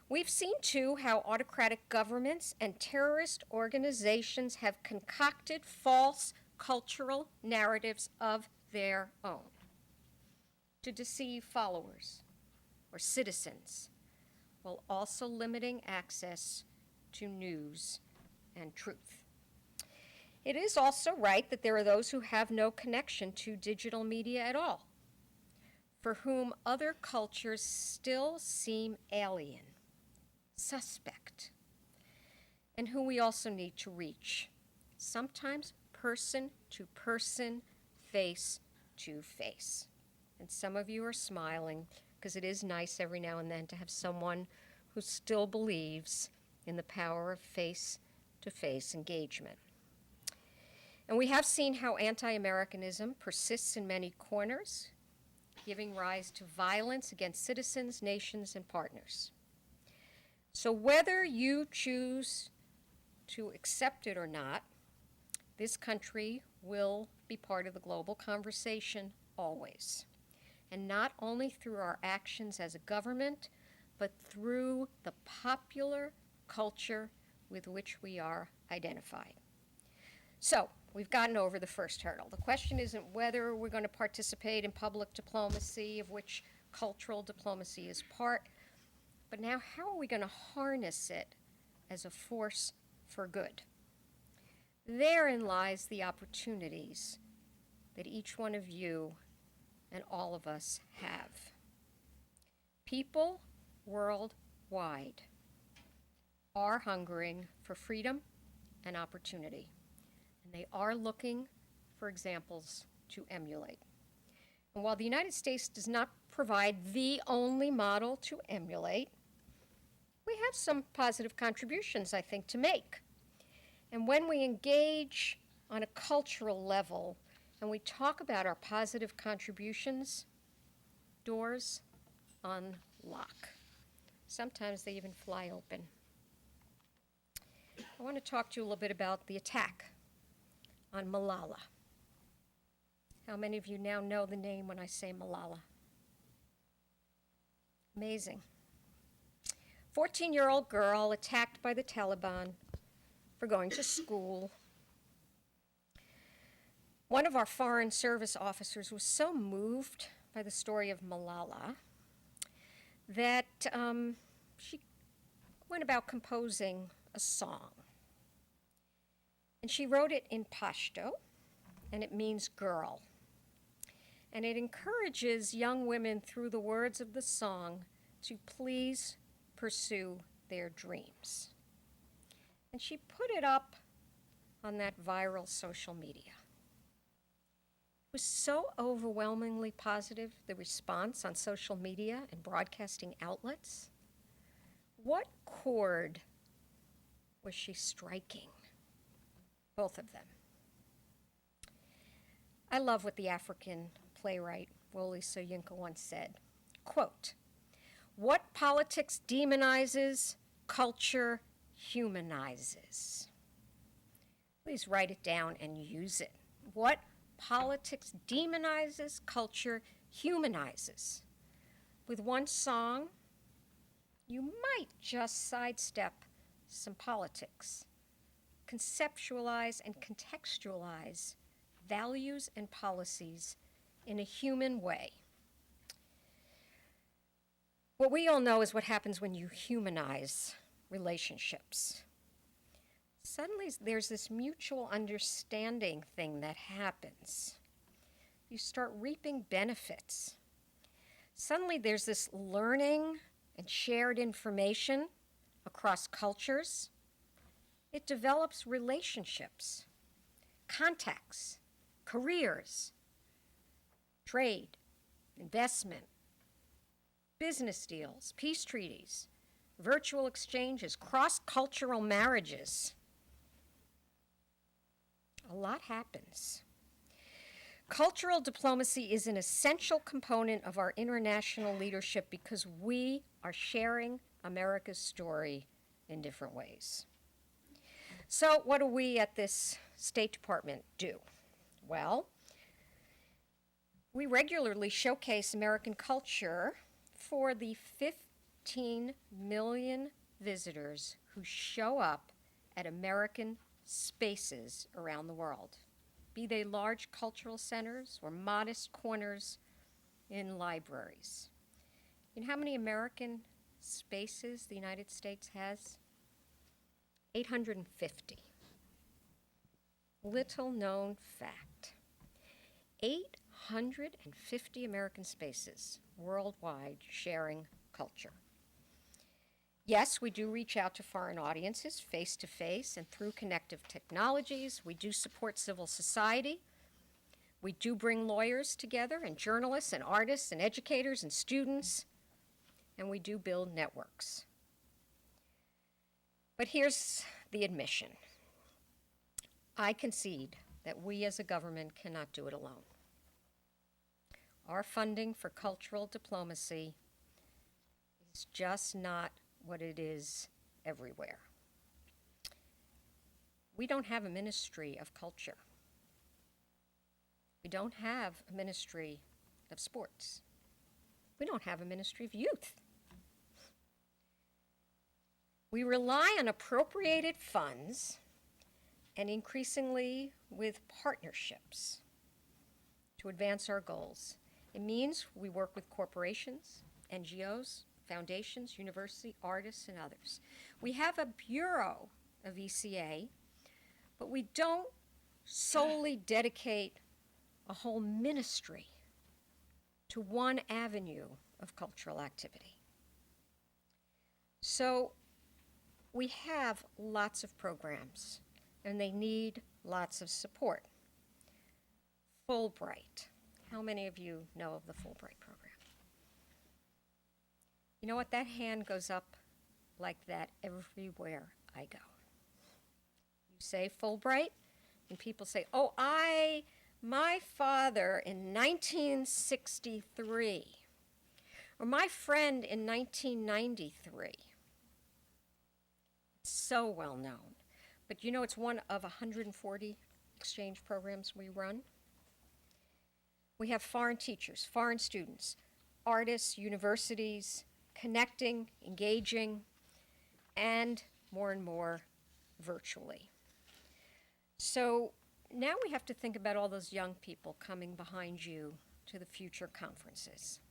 We've seen, too, how autocratic governments and terrorist organizations have concocted false cultural narratives of their own to deceive followers or citizens, while also limiting access to news and truth. It is also right that there are those who have no connection to digital media at all, for whom other cultures still seem alien, suspect, and whom we also need to reach, sometimes person to person, face to face. And some of you are smiling because it is nice every now and then to have someone who still believes in the power of face-to-face engagement. And we have seen how anti-Americanism persists in many corners, giving rise to violence against citizens, nations, and partners. So whether you choose to accept it or not, this country will be part of the global conversation always. And not only through our actions as a government, but through the popular culture with which we are identified. So, we've gotten over the first hurdle. The question isn't whether we're going to participate in public diplomacy, of which cultural diplomacy is part, but now how are we going to harness it as a force for good? Therein lies the opportunities that each one of you and all of us have. People worldwide are hungering for freedom and opportunity, and they are looking for examples to emulate. And while the United States does not provide the only model to emulate, we have some positive contributions, I think, to make. And when we engage on a cultural level and we talk about our positive contributions, doors unlock. Sometimes they even fly open. I want to talk to you a little bit about the attack on Malala. How many of you now know the name when I say Malala? Amazing. 14-year-old girl attacked by the Taliban for going to school. One of our Foreign Service officers was so moved by the story of Malala that she went about composing a song. And she wrote it in Pashto, and it means girl. And it encourages young women through the words of the song to please pursue their dreams. And she put it up on that viral social media. It was so overwhelmingly positive, the response on social media and broadcasting outlets. What chord was she striking? Both of them. I love what the African playwright Wole Soyinka once said, quote, "What politics demonizes, culture humanizes." Please write it down and use it. What politics demonizes, culture humanizes. With one song, you might just sidestep some politics, conceptualize and contextualize values and policies in a human way. What we all know is what happens when you humanize relationships. Suddenly there's this mutual understanding thing that happens. You start reaping benefits. Suddenly there's this learning and shared information across cultures. It develops relationships, contacts, careers, trade, investment, business deals, peace treaties, virtual exchanges, cross-cultural marriages. A lot happens. Cultural diplomacy is an essential component of our international leadership because we are sharing America's story in different ways. So what do we at this State Department do? Well, we regularly showcase American culture for the 15 million visitors who show up at American spaces around the world, be they large cultural centers or modest corners in libraries. You know how many American spaces the United States has? 850. Little known fact. 850 American spaces worldwide sharing culture. Yes, we do reach out to foreign audiences face to face and through connective technologies. We do support civil society. We do bring lawyers together and journalists and artists and educators and students. And we do build networks. But here's the admission. I concede that we as a government cannot do it alone. Our funding for cultural diplomacy is just not what it is everywhere. We don't have a ministry of culture. We don't have a ministry of sports. We don't have a ministry of youth. We rely on appropriated funds and increasingly with partnerships to advance our goals. It means we work with corporations, NGOs, foundations, university, artists, and others. We have a bureau of ECA, but we don't solely dedicate a whole ministry to one avenue of cultural activity. So we have lots of programs, and they need lots of support. Fulbright. How many of you know of the Fulbright program? You know what? That hand goes up like that everywhere I go. You say Fulbright, and people say, oh, my father in 1963, or my friend in 1993. It's so well known. But you know it's one of 140 exchange programs we run. We have foreign teachers, foreign students, artists, universities, connecting, engaging, and more virtually. So now we have to think about all those young people coming behind you to the future conferences.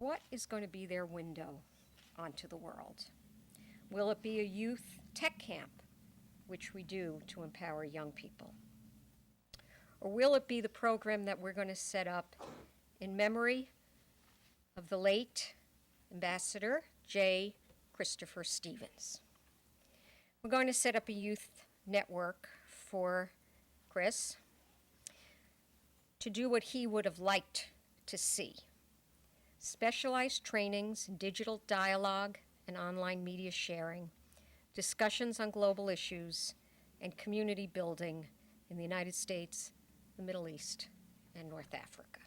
What is going to be their window onto the world? Will it be a youth tech camp, which we do to empower young people? Or will it be the program that we're going to set up in memory of the late Ambassador J. Christopher Stevens? We're going to set up a youth network for Chris to do what he would have liked to see. Specialized trainings in digital dialogue and online media sharing, discussions on global issues, and community building in the United States, the Middle East, and North Africa.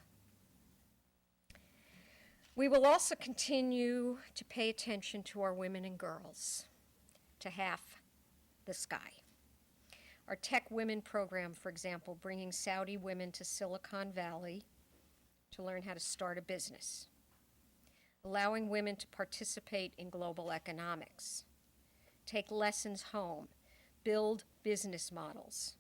We will also continue to pay attention to our women and girls, to half the sky. Our Tech Women program, for example, bringing Saudi women to Silicon Valley to learn how to start a business, allowing women to participate in global economics, take lessons home, build business models.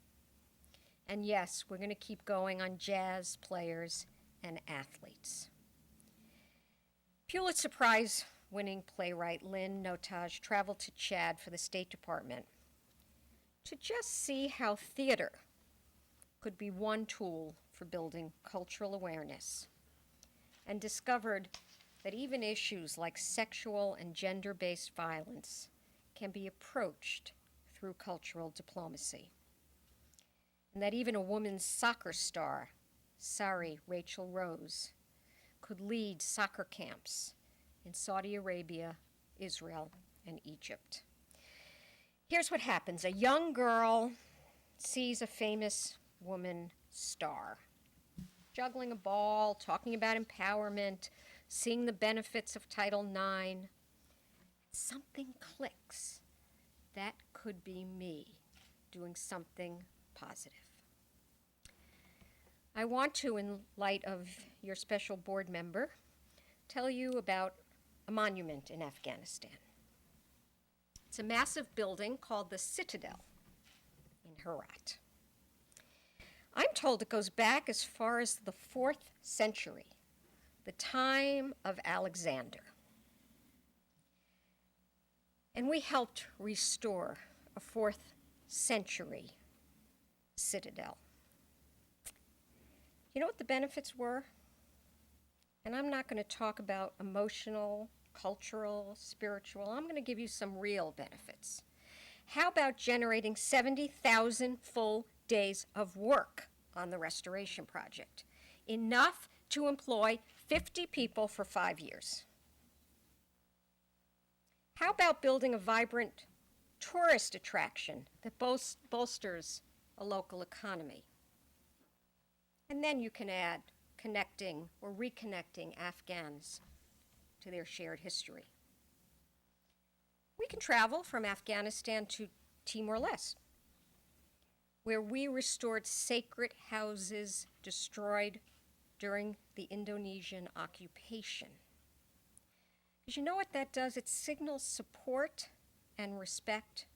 And yes, we're going to keep going on jazz players and athletes. Pulitzer Prize-winning playwright Lynn Notage traveled to Chad for the State Department to just see how theater could be one tool for building cultural awareness, and discovered that even issues like sexual and gender-based violence can be approached through cultural diplomacy. And that even a woman's soccer star, Sari Rachel Rose, could lead soccer camps in Saudi Arabia, Israel, and Egypt. Here's what happens. A young girl sees a famous woman star, juggling a ball, talking about empowerment, seeing the benefits of Title IX. Something clicks. That could be me doing something positive. I want to, in light of your special board member, tell you about a monument in Afghanistan. It's a massive building called the Citadel in Herat. I'm told it goes back as far as the 4th century, the time of Alexander. And we helped restore a 4th century citadel. You know what the benefits were? And I'm not going to talk about emotional, cultural, spiritual. I'm going to give you some real benefits. How about generating 70,000 full days of work on the restoration project? Enough to employ 50 people for 5 years. How about building a vibrant tourist attraction that bolsters a local economy? And then you can add connecting or reconnecting Afghans to their shared history. We can travel from Afghanistan to Timor-Leste, where we restored sacred houses destroyed during the Indonesian occupation. Because you know what that does? It signals support and respect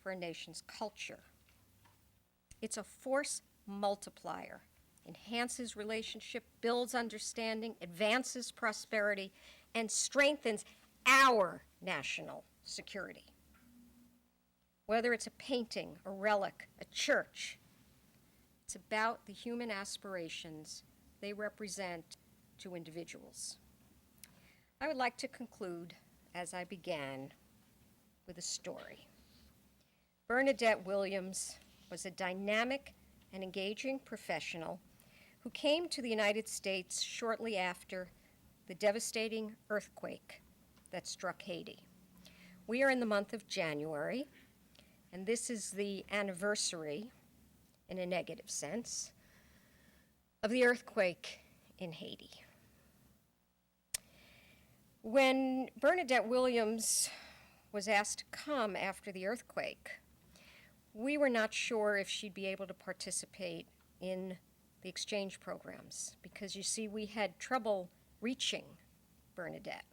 for a nation's culture. It's a force multiplier, enhances relationship, builds understanding, advances prosperity, and strengthens our national security. Whether it's a painting, a relic, a church, it's about the human aspirations they represent to individuals. I would like to conclude, as I began, with a story. Bernadette Williams was a dynamic and engaging professional who came to the United States shortly after the devastating earthquake that struck Haiti. We are in the month of January, and this is the anniversary, in a negative sense, of the earthquake in Haiti. When Bernadette Williams was asked to come after the earthquake, we were not sure if she'd be able to participate in the exchange programs because, you see, we had trouble reaching Bernadette.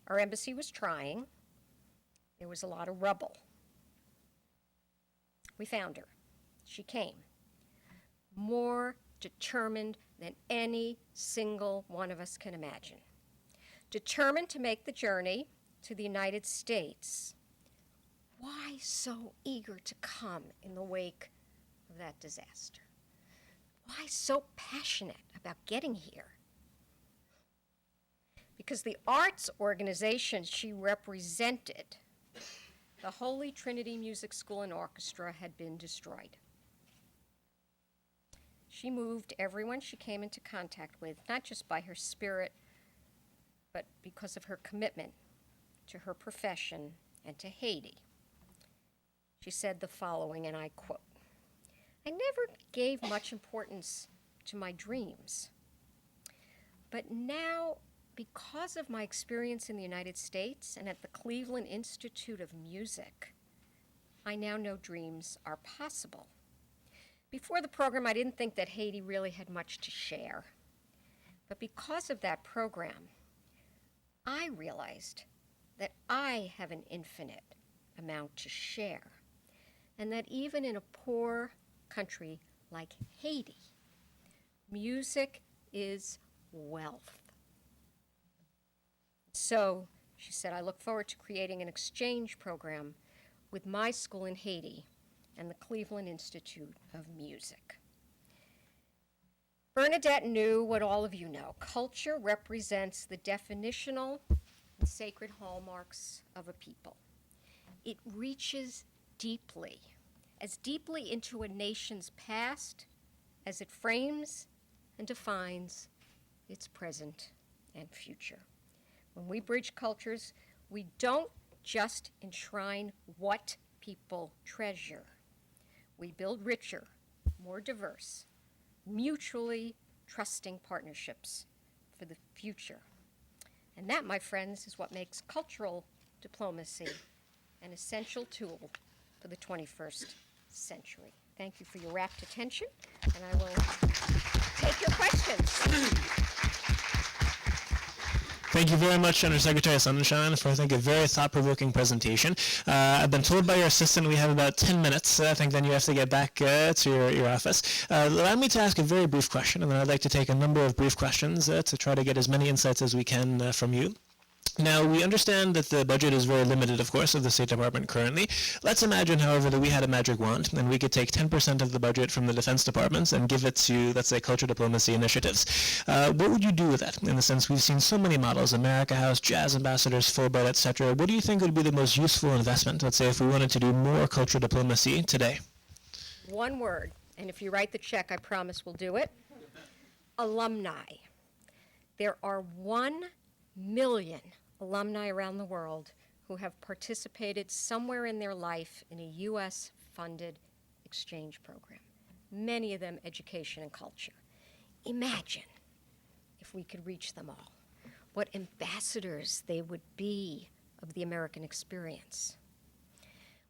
Our embassy was trying. There was a lot of rubble. We found her. She came, more determined than any single one of us can imagine. Determined to make the journey to the United States. Why so eager to come in the wake of that disaster? Why so passionate about getting here? Because the arts organization she represented, the Holy Trinity Music School and Orchestra, had been destroyed. She moved everyone she came into contact with, not just by her spirit, but because of her commitment to her profession and to Haiti. She said the following, and I quote, "I never gave much importance to my dreams, but now, because of my experience in the United States and at the Cleveland Institute of Music, I now know dreams are possible. Before the program, I didn't think that Haiti really had much to share. But because of that program, I realized that I have an infinite amount to share, and that even in a poor country like Haiti, music is wealth. So," she said, "I look forward to creating an exchange program with my school in Haiti and the Cleveland Institute of Music." Bernadette knew what all of you know. Culture represents the definitional and sacred hallmarks of a people. It reaches deeply, as deeply into a nation's past as it frames and defines its present and future. When we bridge cultures, we don't just enshrine what people treasure. We build richer, more diverse, mutually trusting partnerships for the future. And that, my friends, is what makes cultural diplomacy an essential tool for the 21st century. Thank you for your rapt attention, and I will take your questions. Thank you very much, Undersecretary Sonenshine, for, I think, a very thought-provoking presentation. I've been told by your assistant we have about 10 minutes. I think then you have to get back to your office. Allow me to ask a very brief question, and then I'd like to take a number of brief questions to try to get as many insights as we can from you. Now, we understand that the budget is very limited, of course, of the State Department currently. Let's imagine, however, that we had a magic wand and we could take 10% of the budget from the Defense Department and give it to, let's say, culture diplomacy initiatives. What would you do with that? In the sense, we've seen so many models, America House, Jazz Ambassadors, Fulbright, etc. What do you think would be the most useful investment, let's say, if we wanted to do more culture diplomacy today? One word, and if you write the check, I promise we'll do it. Alumni. There are 1 million alumni around the world who have participated somewhere in their life in a U.S.-funded exchange program, many of them education and culture. Imagine if we could reach them all, what ambassadors they would be of the American experience.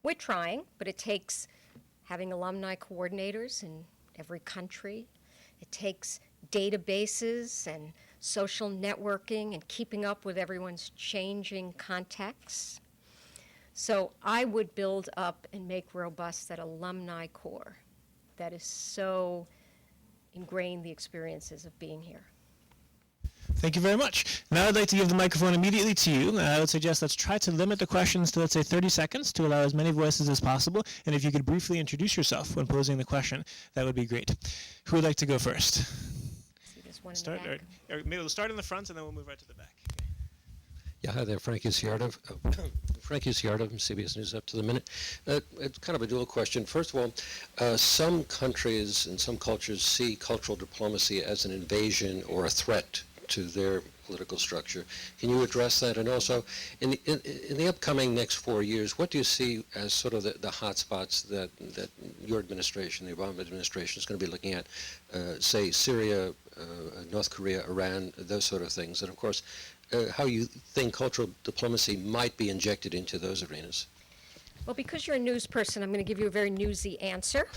We're trying, but it takes having alumni coordinators in every country. It takes databases and social networking and keeping up with everyone's changing contexts. So I would build up and make robust that alumni core that is so ingrained the experiences of being here. Thank you very much. Now I'd like to give the microphone immediately to you. I would suggest let's try to limit the questions to, let's say, 30 seconds to allow as many voices as possible. And if you could briefly introduce yourself when posing the question, that would be great. Who would like to go first? One start, in the back. or maybe we'll start in the front and then we'll move right to the back. Yeah, hi there, Frank Uciardo. Frank Uciardo from CBS News Up to the Minute. It's kind of a dual question. First of all, some countries and some cultures see cultural diplomacy as an invasion or a threat to their political structure. Can you address that? And also, in the upcoming next 4 years, what do you see as sort of the hot spots that your administration, the Obama administration, is going to be looking at, say, Syria, North Korea, Iran, those sort of things, and of course, how you think cultural diplomacy might be injected into those arenas? Well, because you're a news person, I'm going to give you a very newsy answer.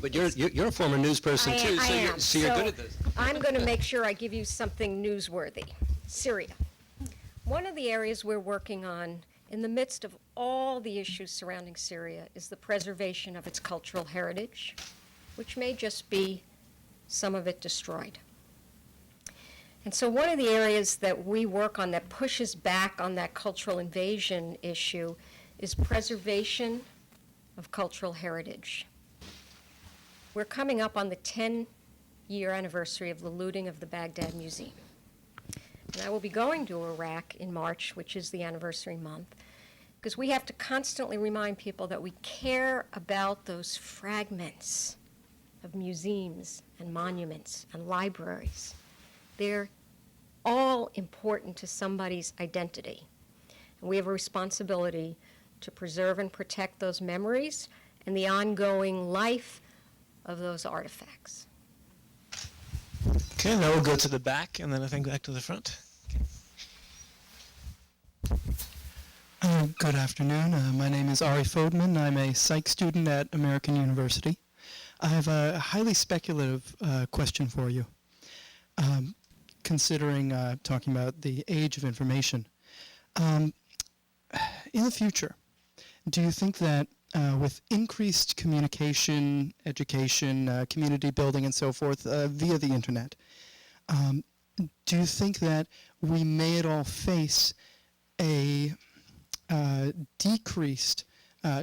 But you're a former news person too, so you're good at this. I'm going to make sure I give you something newsworthy. Syria. One of the areas we're working on in the midst of all the issues surrounding Syria is the preservation of its cultural heritage, which may just be some of it destroyed. And so one of the areas that we work on that pushes back on that cultural invasion issue is preservation of cultural heritage. We're coming up on the 10-year anniversary of the looting of the Baghdad Museum. And I will be going to Iraq in March, which is the anniversary month, because we have to constantly remind people that we care about those fragments of museums and monuments and libraries. They're all important to somebody's identity. And we have a responsibility to preserve and protect those memories and the ongoing life of those artifacts. Okay, now we'll go to the back and then I think back to the front. Good afternoon. My name is Ari Fodman. I'm a psych student at American University. I have a highly speculative question for you. Considering talking about the age of information. In the future, do you think that with increased communication, education, community building and so forth via the internet, do you think that we may at all face a decreased,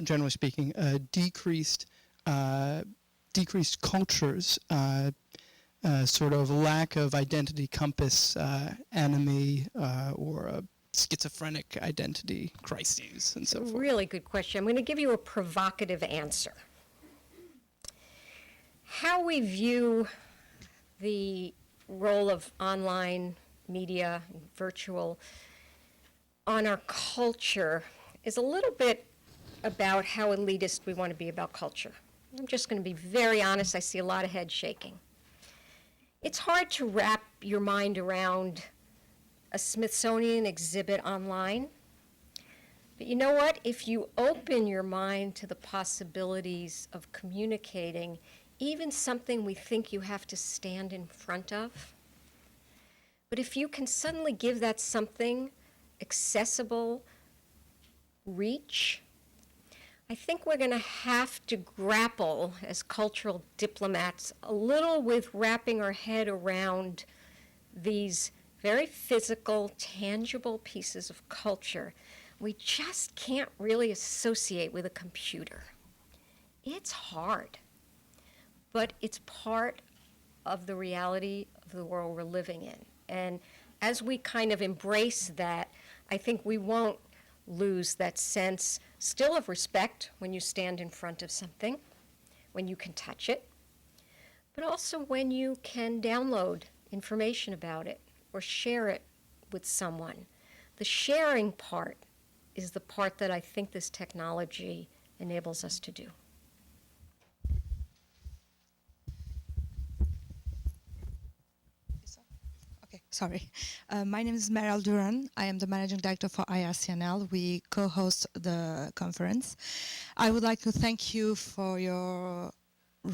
generally speaking, decreased cultures, sort of lack of identity compass, enemy, or a schizophrenic identity crises and so forth? Really good question. I'm going to give you a provocative answer. How we view the role of online media, virtual, on our culture is a little bit about how elitist we want to be about culture. I'm just going to be very honest. I see a lot of head shaking. It's hard to wrap your mind around a Smithsonian exhibit online. But you know what? If you open your mind to the possibilities of communicating, even something we think you have to stand in front of, But if you can suddenly give that something accessible, reach, I think we're going to have to grapple as cultural diplomats a little with wrapping our head around these very physical, tangible pieces of culture we just can't really associate with a computer. It's hard, but it's part of the reality of the world we're living in. And as we kind of embrace that, I think we won't lose that sense still of respect when you stand in front of something, when you can touch it, but also when you can download information about it or share it with someone. The sharing part is the part that I think this technology enables us to do. Okay, sorry. My name is Meryl Duran. I am the managing director for IRCNL. We co-host the conference. I would like to thank you for your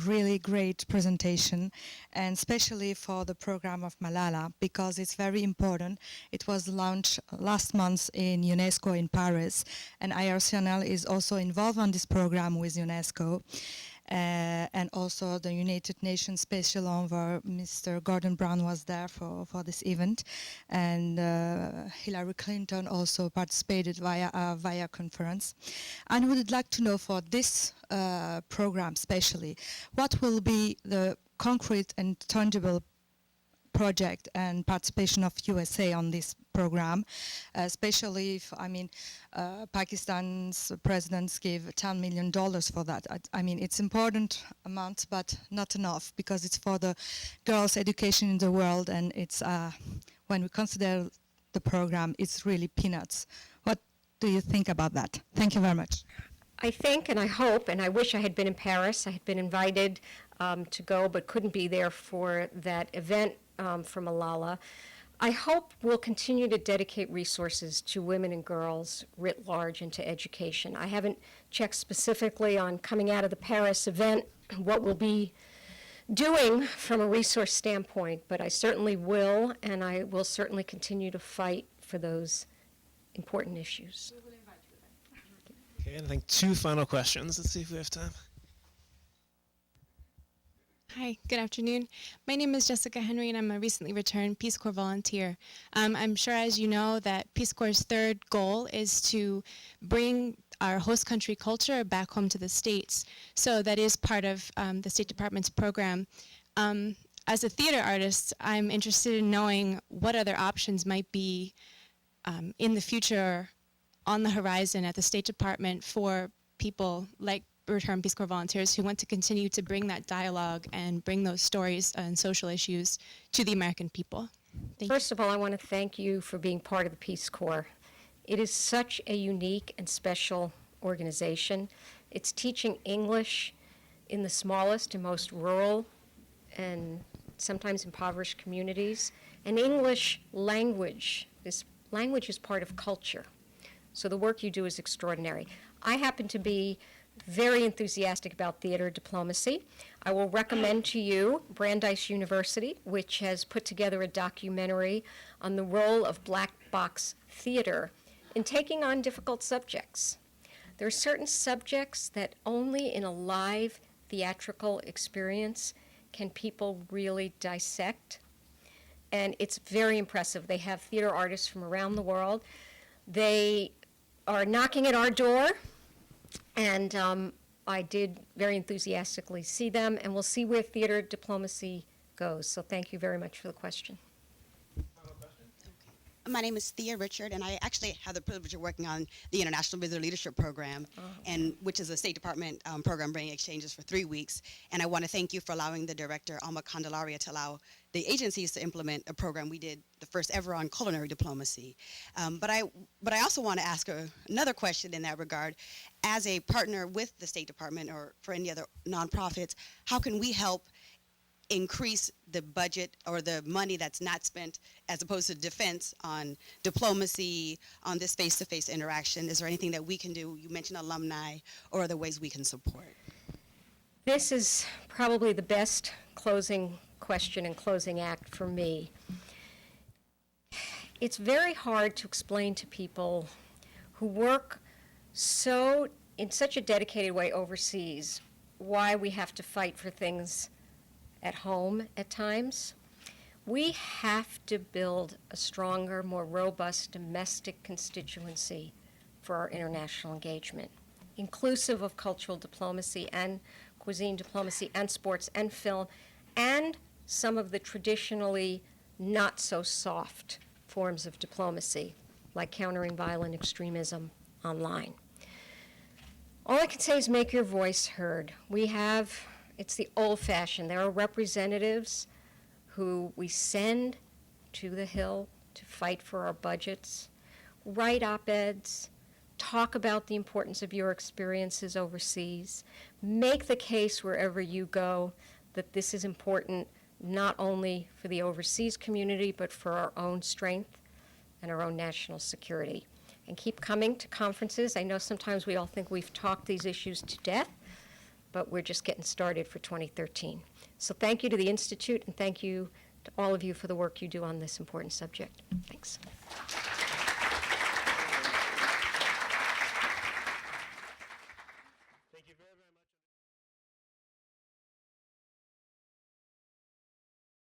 really great presentation, and especially for the program of Malala, because it's very important. It was launched last month in UNESCO in Paris, and IRCNL is also involved on this program with UNESCO. And also the United Nations Special Envoy, Mr. Gordon Brown, was there for this event. And Hillary Clinton also participated via conference. And we would like to know for this program especially, what will be the concrete and tangible project and participation of USA on this program, especially if, Pakistan's presidents gave $10 million for that. I mean, it's important amount, but not enough, because it's for the girls' education in the world, and it's, when we consider the program, it's really peanuts. What do you think about that? Thank you very much. I think, and I hope, and I wish I had been in Paris. I had been invited to go, but couldn't be there for that event for Malala. I hope we'll continue to dedicate resources to women and girls writ large and to education. I haven't checked specifically on coming out of the Paris event what we'll be doing from a resource standpoint, but I certainly will, and I will certainly continue to fight for those important issues. Okay, and I think 2 final questions. Let's see if we have time. Hi, good afternoon. My name is Jessica Henry, and I'm a recently returned Peace Corps volunteer. I'm sure, as you know, that Peace Corps' third goal is to bring our host country culture back home to the States. So that is part of the State Department's program. As a theater artist, I'm interested in knowing what other options might be in the future on the horizon at the State Department for people like returned Peace Corps volunteers who want to continue to bring that dialogue and bring those stories and social issues to the American people. Thank First of all, I want to thank you for being part of the Peace Corps. It is such a unique and special organization. It's teaching English in the smallest and most rural and sometimes impoverished communities. And English language, this language is part of culture. So the work you do is extraordinary. I happen to be very enthusiastic about theater diplomacy. I will recommend to you Brandeis University, which has put together a documentary on the role of black box theater in taking on difficult subjects. There are certain subjects that only in a live theatrical experience can people really dissect, and it's very impressive. They have theater artists from around the world. They are knocking at our door, and I did very enthusiastically see them, and we'll see where theater diplomacy goes. So thank you very much for the question. My name is Thea Richard, and I actually have the privilege of working on the International Visitor Leadership Program, and which is a State Department program bringing exchanges for 3 weeks. And I want to thank you for allowing the director, Alma Candelaria, to allow the agencies to implement a program we did, the first ever on culinary diplomacy. But I also want to ask another question in that regard. As a partner with the State Department or for any other nonprofits, how can we help increase the budget or the money that's not spent as opposed to defense on diplomacy, on this face-to-face interaction? Is there anything that we can do? You mentioned alumni or other ways we can support. This is probably the best closing question and closing act for me. it's very hard to explain to people who work in such a dedicated way overseas why we have to fight for things at home at times. We have to build a stronger, more robust domestic constituency for our international engagement, inclusive of cultural diplomacy and cuisine diplomacy and sports and film and some of the traditionally not so soft forms of diplomacy, like countering violent extremism online. All I can say is make your voice heard. It's the old-fashioned. There are representatives who we send to the Hill to fight for our budgets, write op-eds, talk about the importance of your experiences overseas, make the case wherever you go that this is important not only for the overseas community, but for our own strength and our own national security. And keep coming to conferences. I know sometimes we all think we've talked these issues to death, but we're just getting started for 2013. So thank you to the Institute, and thank you to all of you for the work you do on this important subject. Thanks.